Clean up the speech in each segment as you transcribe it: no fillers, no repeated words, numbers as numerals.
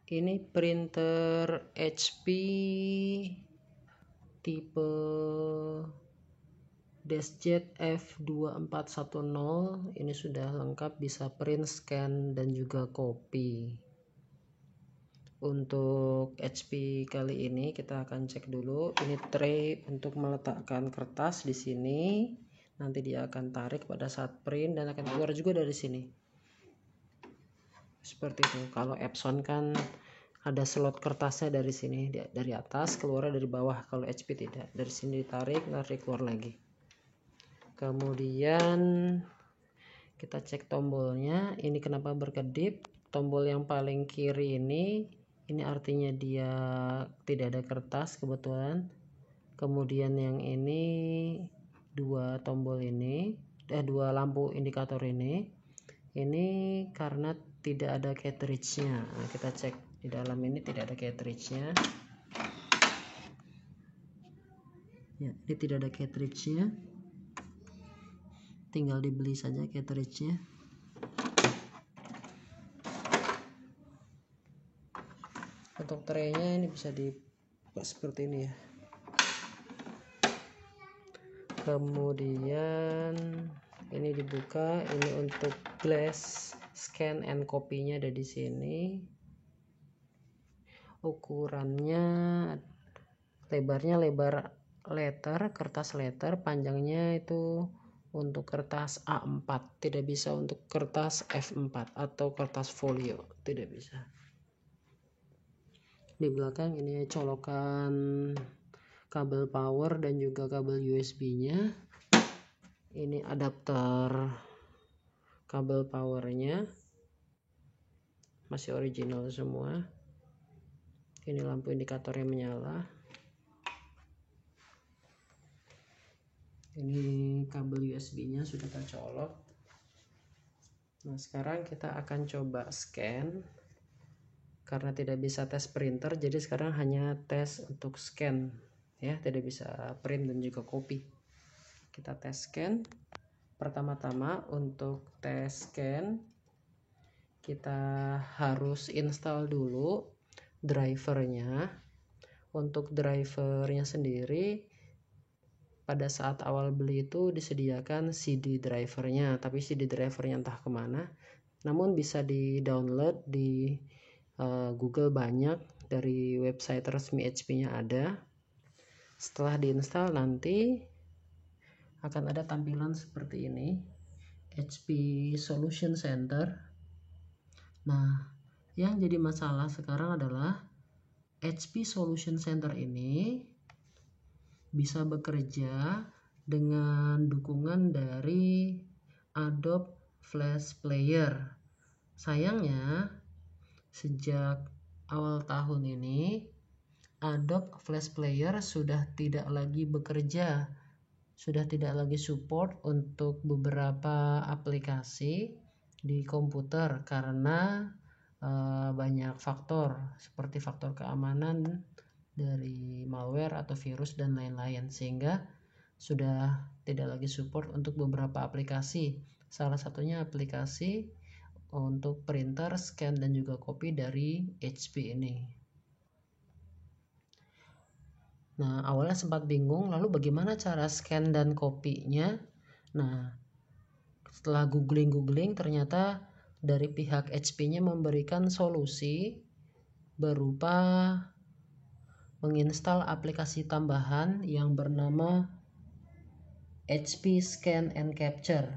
Ini printer HP tipe DeskJet F2410. Ini sudah lengkap, bisa print, scan, dan juga copy. Untuk HP kali ini kita akan cek dulu. Ini tray untuk meletakkan kertas di sini. Nanti dia akan tarik pada saat print dan akan keluar juga dari sini. Seperti itu. Kalau Epson kan ada slot kertasnya dari sini, dari atas keluar dari bawah. Kalau HP tidak, dari sini ditarik, narik keluar lagi. Kemudian kita cek tombolnya. Ini kenapa berkedip? Tombol yang paling kiri ini artinya dia tidak ada kertas kebetulan. Kemudian yang ini dua tombol ini, dua lampu indikator ini karena tidak ada cartridge-nya. Nah, kita cek di dalam ini tidak ada cartridge-nya. Ya, ini tidak ada cartridge-nya. Tinggal dibeli saja cartridge-nya. Untuk tray-nya ini bisa dibuat seperti ini ya. Kemudian ini dibuka, ini untuk glass scan and copy-nya ada di sini. Ukurannya lebarnya lebar letter, kertas letter, panjangnya itu untuk kertas A4, tidak bisa untuk kertas F4 atau kertas folio, tidak bisa. Di belakang ini colokan kabel power dan juga kabel USB-nya. Ini adapter kabel powernya, masih original semua. Ini lampu indikatornya menyala. Ini kabel USB-nya sudah tercolok. Nah, sekarang kita akan coba scan. Karena tidak bisa tes printer, jadi sekarang hanya tes untuk scan ya, tidak bisa print dan juga copy. Kita tes scan. Pertama-tama untuk tes scan kita harus install dulu drivernya. Untuk drivernya sendiri pada saat awal beli itu disediakan CD drivernya, tapi CD drivernya entah kemana. Namun bisa di download di Google, banyak dari website resmi HP-nya ada. Setelah diinstal nanti akan ada tampilan seperti ini, HP Solution Center. Nah, yang jadi masalah sekarang adalah HP Solution Center ini bisa bekerja dengan dukungan dari Adobe Flash Player. Sayangnya sejak awal tahun ini Adobe Flash Player sudah tidak lagi bekerja, sudah tidak lagi support untuk beberapa aplikasi di komputer karena banyak faktor seperti faktor keamanan dari malware atau virus dan lain-lain, sehingga sudah tidak lagi support untuk beberapa aplikasi. Salah satunya aplikasi untuk printer, scan, dan juga copy dari HP ini. Nah, awalnya sempat bingung, lalu bagaimana cara scan dan copy-nya? Nah, setelah googling ternyata dari pihak HP-nya memberikan solusi berupa menginstal aplikasi tambahan yang bernama HP Scan and Capture.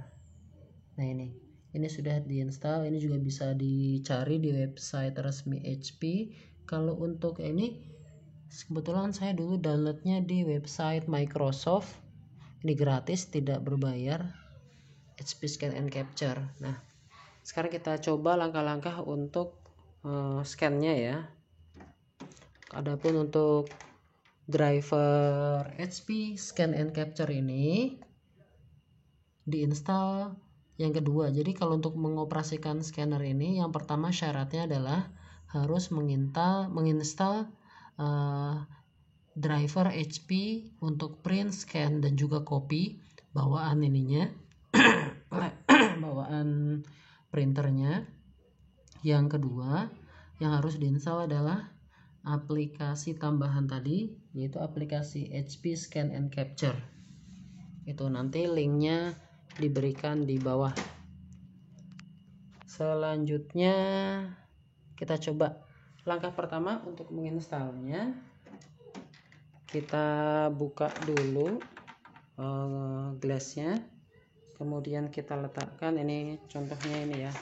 Nah, ini sudah diinstal, ini juga bisa dicari di website resmi HP. Kalau untuk ini kebetulan saya dulu downloadnya di website Microsoft. Ini gratis, tidak berbayar, HP Scan and Capture. Nah, sekarang kita coba langkah-langkah untuk scan-nya ya. Adapun untuk driver HP Scan and Capture ini diinstal yang kedua. Jadi kalau untuk mengoperasikan scanner ini, yang pertama syaratnya adalah harus menginstal driver HP untuk print, scan, dan juga copy bawaan ininya bawaan printernya. Yang kedua yang harus diinstal adalah aplikasi tambahan tadi, yaitu aplikasi HP Scan and Capture. Itu nanti linknya diberikan di bawah. Selanjutnya kita coba langkah pertama untuk menginstalnya. Kita buka dulu glassnya, kemudian kita letakkan, ini contohnya ini ya.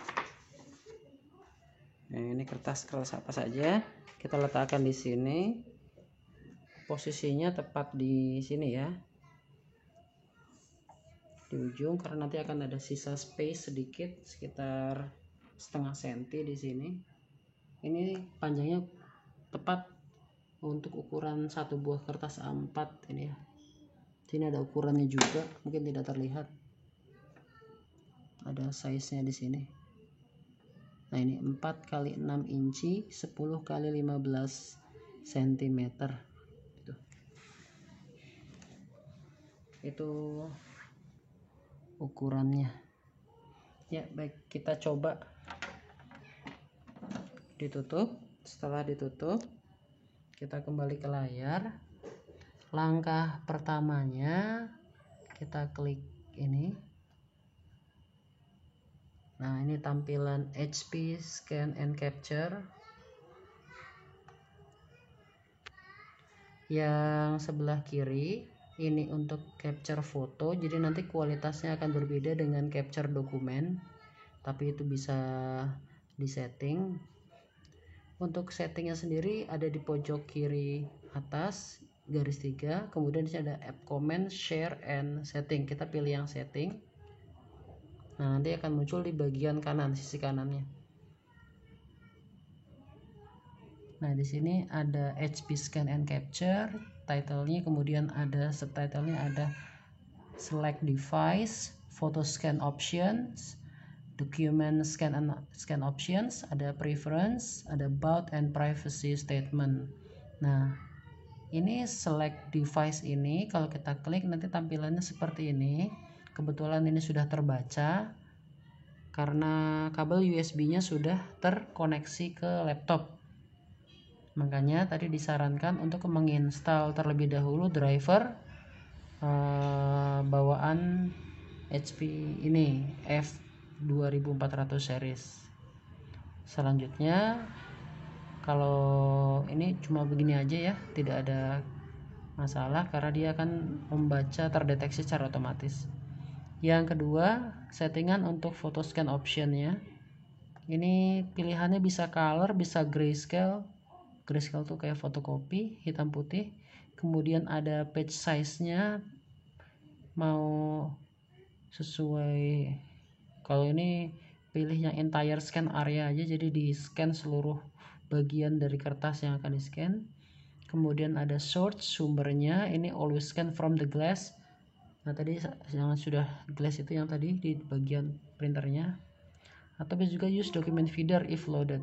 Nah, ini kertas apa saja kita letakkan di sini, posisinya tepat di sini ya, di ujung, karena nanti akan ada sisa space sedikit sekitar setengah senti di sini. Ini panjangnya tepat untuk ukuran satu buah kertas A4 ini ya. Sini ada ukurannya juga, mungkin tidak terlihat. Ada size-nya di sini. Nah, ini 4 x 6 inci 10 x 15 cm. Itu ukurannya. Ya, baik, kita coba. Ditutup. Setelah ditutup, kita kembali ke layar. Langkah pertamanya kita klik ini. Nah, ini tampilan HP Scan and Capture. Yang sebelah kiri ini untuk capture foto, jadi nanti kualitasnya akan berbeda dengan capture dokumen, tapi itu bisa disetting. Untuk settingnya sendiri ada di pojok kiri atas garis 3, kemudian di sini ada app comment, share, and setting. Kita pilih yang setting. Nah, nanti akan muncul di bagian kanan, sisi kanannya. Nah, di sini ada HP Scan and Capture, title-nya, kemudian ada subtitle-nya, ada select device, photo scan options, document scan options, ada preference, ada about and privacy statement. Nah, ini select device ini kalau kita klik nanti tampilannya seperti ini. Kebetulan ini sudah terbaca karena kabel USB-nya sudah terkoneksi ke laptop. Makanya tadi disarankan untuk menginstal terlebih dahulu driver bawaan HP ini F2400 series. Selanjutnya, kalau ini cuma begini aja ya, tidak ada masalah karena dia akan membaca, terdeteksi secara otomatis. Yang kedua, settingan untuk photo scan optionnya. Ini pilihannya bisa color, bisa grayscale. Grayscale tuh kayak fotokopi hitam putih. Kemudian ada page size-nya, mau sesuai. Kalau ini pilih yang entire scan area aja, jadi di scan seluruh bagian dari kertas yang akan di scan. Kemudian ada source, sumbernya, ini always scan from the glass. Nah, tadi yang sudah glass itu yang tadi di bagian printernya. Atau bisa juga use document feeder if loaded.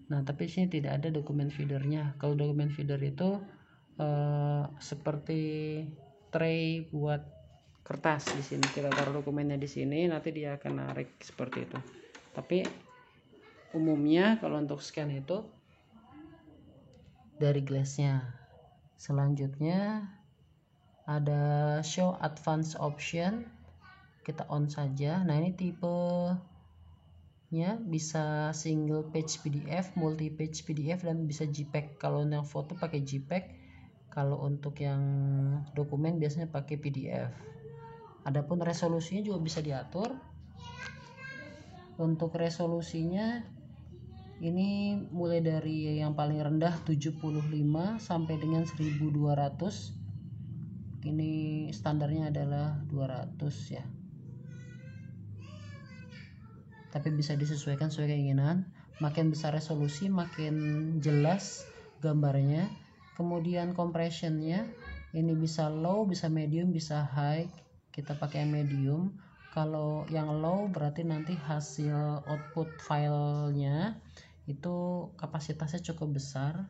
Nah, tapi sini tidak ada dokumen feedernya. Kalau dokumen feeder itu seperti tray buat kertas. Di sini kita taruh dokumennya di sini, nanti dia akan narik seperti itu. Tapi umumnya kalau untuk scan itu dari glassnya. Selanjutnya ada show advanced option, kita on saja. Nah, ini tipenya bisa single page PDF, multi page PDF, dan bisa JPEG. Kalau yang foto pakai JPEG, kalau untuk yang dokumen biasanya pakai PDF. Adapun resolusinya juga bisa diatur. Untuk resolusinya ini mulai dari yang paling rendah 75 sampai dengan 1200. Ini standarnya adalah 200 ya. Tapi bisa disesuaikan sesuai keinginan. Makin besar resolusi, makin jelas gambarnya. Kemudian compressionnya ini bisa low, bisa medium, bisa high. Kita pakai yang medium. Kalau yang low berarti nanti hasil output filenya itu kapasitasnya cukup besar.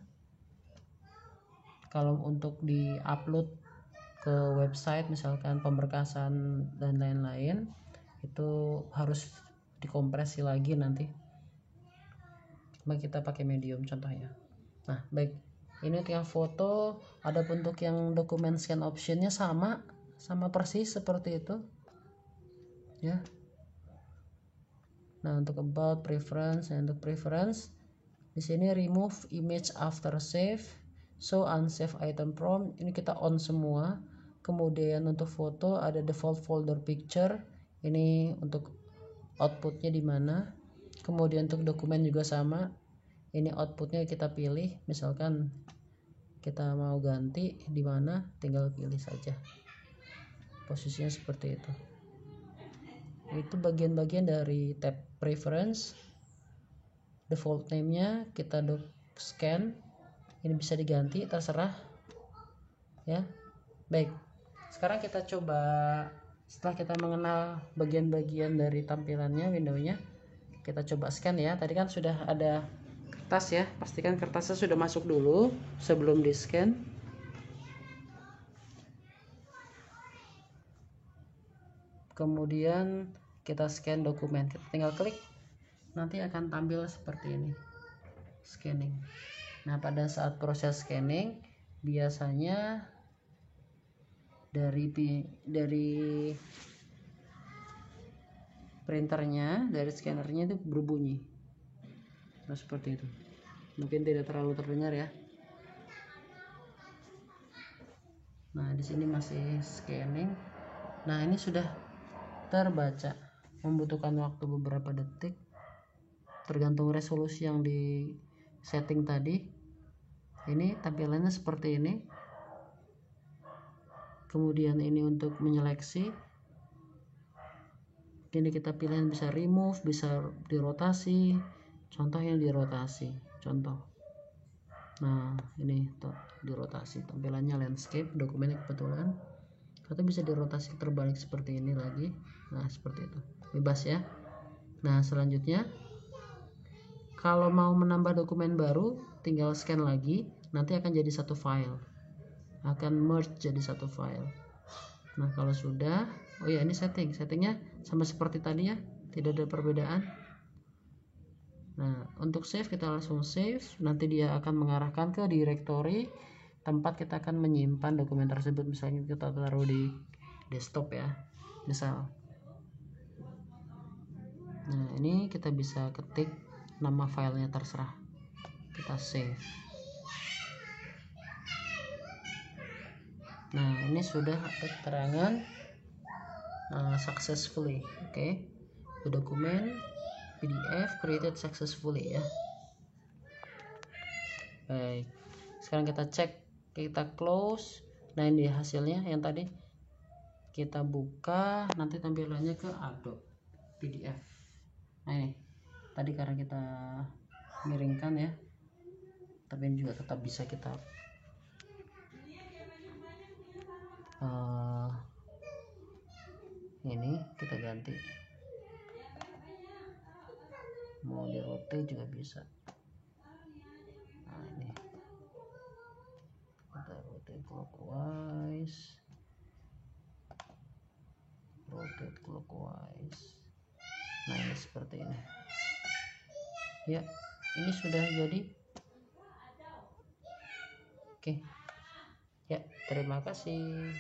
Kalau untuk di-upload ke website misalkan pemberkasan dan lain-lain, itu harus dikompresi lagi nanti. Coba kita pakai medium contohnya. Nah, baik. Ini untuk yang foto, ada untuk yang dokumen scan optionnya sama persis seperti itu. Ya. Nah, untuk about preference, untuk preference di sini remove image after save, show unsaved item from, ini kita on semua. Kemudian untuk foto ada default folder picture, ini untuk outputnya di mana. Kemudian untuk dokumen juga sama, ini outputnya kita pilih, misalkan kita mau ganti di mana, tinggal pilih saja posisinya seperti itu. Itu bagian-bagian dari tab preference. Default name-nya kita scan, ini bisa diganti terserah ya. Baik, sekarang kita coba, setelah kita mengenal bagian-bagian dari tampilannya window-nya, kita coba scan ya. Tadi kan sudah ada kertas ya, pastikan kertasnya sudah masuk dulu sebelum di scan. Kemudian kita scan dokumen, kita tinggal klik, nanti akan tampil seperti ini, scanning. Nah, pada saat proses scanning biasanya dari printernya, dari scannernya itu berbunyi. Nah, seperti itu. Mungkin tidak terlalu terdengar ya. Nah, di sini masih scanning. Nah, ini sudah terbaca. Membutuhkan waktu beberapa detik. Tergantung resolusi yang di setting tadi. Ini tampilannya seperti ini. Kemudian ini untuk menyeleksi. Ini kita pilih, bisa remove, bisa dirotasi. Contoh yang dirotasi, contoh. Nah, ini tuh dirotasi, tampilannya landscape, dokumennya kebetulan. Atau bisa dirotasi terbalik seperti ini lagi. Nah, seperti itu, bebas ya. Nah, selanjutnya kalau mau menambah dokumen baru, tinggal scan lagi, nanti akan jadi satu file, akan merge jadi satu file. Nah, kalau sudah, oh ya, ini settingnya sama seperti tadi ya, tidak ada perbedaan. Nah, untuk save kita langsung save, nanti dia akan mengarahkan ke directory tempat kita akan menyimpan dokumen tersebut. Misalnya kita taruh di desktop ya, misal. Nah, ini kita bisa ketik nama filenya, terserah, kita save. Nah, ini sudah ada keterangan successfully. Oke. The dokumen PDF created successfully ya. Baik, sekarang kita cek, kita close. Nah, ini hasilnya yang tadi kita buka, nanti tampilannya ke Adobe PDF. Nah, ini tadi karena kita miringkan ya, tapi ini juga tetap bisa kita ini kita ganti, mau di rotate juga bisa. Nah, ini kita rotate clockwise, rotate clockwise. Nah, ini seperti ini ya. Ini sudah jadi. Oke ya, terima kasih.